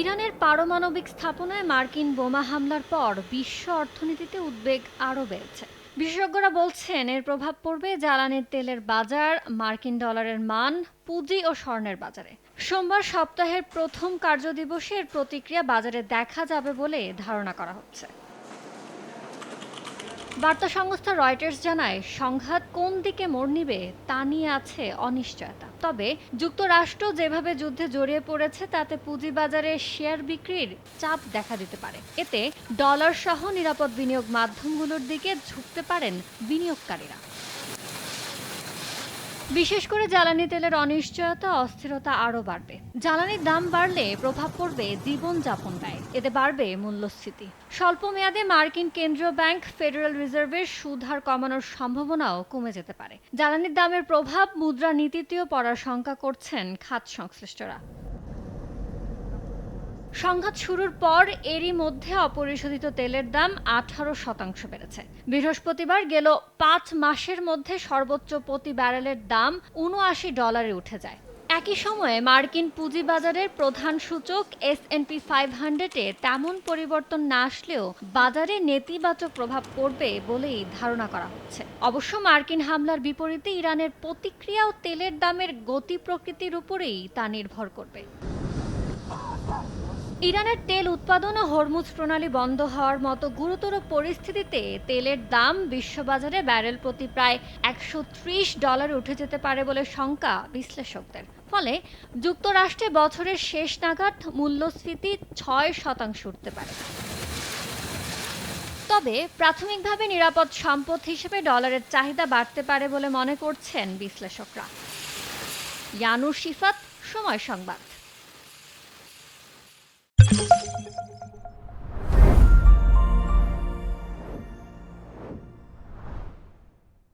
ইরানের পারমাণবিক স্থাপনায় মার্কিন বোমা হামলার পর বিশ্ব অর্থনীতিতে উদ্বেগ আরও বেড়েছে। বিশেষজ্ঞরা বলছেন এর প্রভাব পড়বে জ্বালানির তেলের বাজার, মার্কিন ডলারের মান, পুঁজি ও স্বর্ণের বাজারে। সোমবার সপ্তাহের প্রথম কার্যদিবসে এর প্রতিক্রিয়া বাজারে দেখা যাবে বলে ধারণা করা হচ্ছে। বার্তা সংস্থা রয়টার্স জানায়, সংঘাত কোন দিকে মোড় নিবে তা নিয়ে আছে অনিশ্চয়তা। তবে যুক্তরাষ্ট্র যেভাবে যুদ্ধে জড়িয়ে পড়েছে তাতে পুঁজিবাজারে শেয়ার বিক্রির চাপ দেখা দিতে পারে। এতে ডলার সহ নিরাপদ বিনিয়োগ মাধ্যমগুলোর দিকে ঝুঁকতে পারেন বিনিয়োগকারীরা। বিশেষ করে জ্বালানি তেলের অনিশ্চয়তা, অস্থিরতা আরও বাড়বে। জ্বালানির দাম বাড়লে প্রভাব পড়বে জীবনযাপন ব্যয়, এতে বাড়বে মূল্যস্ফীতি। স্বল্প মেয়াদে মার্কিন কেন্দ্রীয় ব্যাংক ফেডারেল রিজার্ভের সুদ হার কমানোর সম্ভাবনাও কমে যেতে পারে। জ্বালানির দামের প্রভাব মুদ্রানীতিতেও পড়ার শঙ্কা করছেন খাত সংশ্লিষ্টরা। সংঘাত শুরুর পর এরই মধ্যে অপরিশোধিত তেলের দাম 18% বেড়েছে। বৃহস্পতিবার গেল 5 মাসের মধ্যে সর্বোচ্চ প্রতি ব্যারেলের দাম $79 উঠে যায়। একই সময়ে মার্কিন পুঁজিবাজারের প্রধান সূচক S&P 500-এ তেমন পরিবর্তন না আসলেও বাজারে নেতিবাচক প্রভাব পড়বে বলেই ধারণা করা হচ্ছে। অবশ্য মার্কিন হামলার বিপরীতে ইরানের প্রতিক্রিয়া ও তেলের দামের গতি প্রকৃতির উপরেই তা নির্ভর করবে। ইরানের তেল উৎপাদন ও হরমুজ প্রণালী বন্ধ হওয়ার মতো গুরুতর পরিস্থিতিতে তেলের দাম বিশ্ববাজারে ব্যারেল প্রতি প্রায় $130 উঠে যেতে পারে বলে শঙ্কা বিশ্লেষকদের। ফলে যুক্তরাষ্ট্রে বছরের শেষ নাগাদ মূল্যস্ফীতি 6% উঠতে পারে। তবে প্রাথমিকভাবে নিরাপদ সম্পদ হিসেবে ডলারের চাহিদা বাড়তে পারে বলে মনে করছেন বিশ্লেষকরা। ইয়ানুর শিফাত, সময় সংবাদ।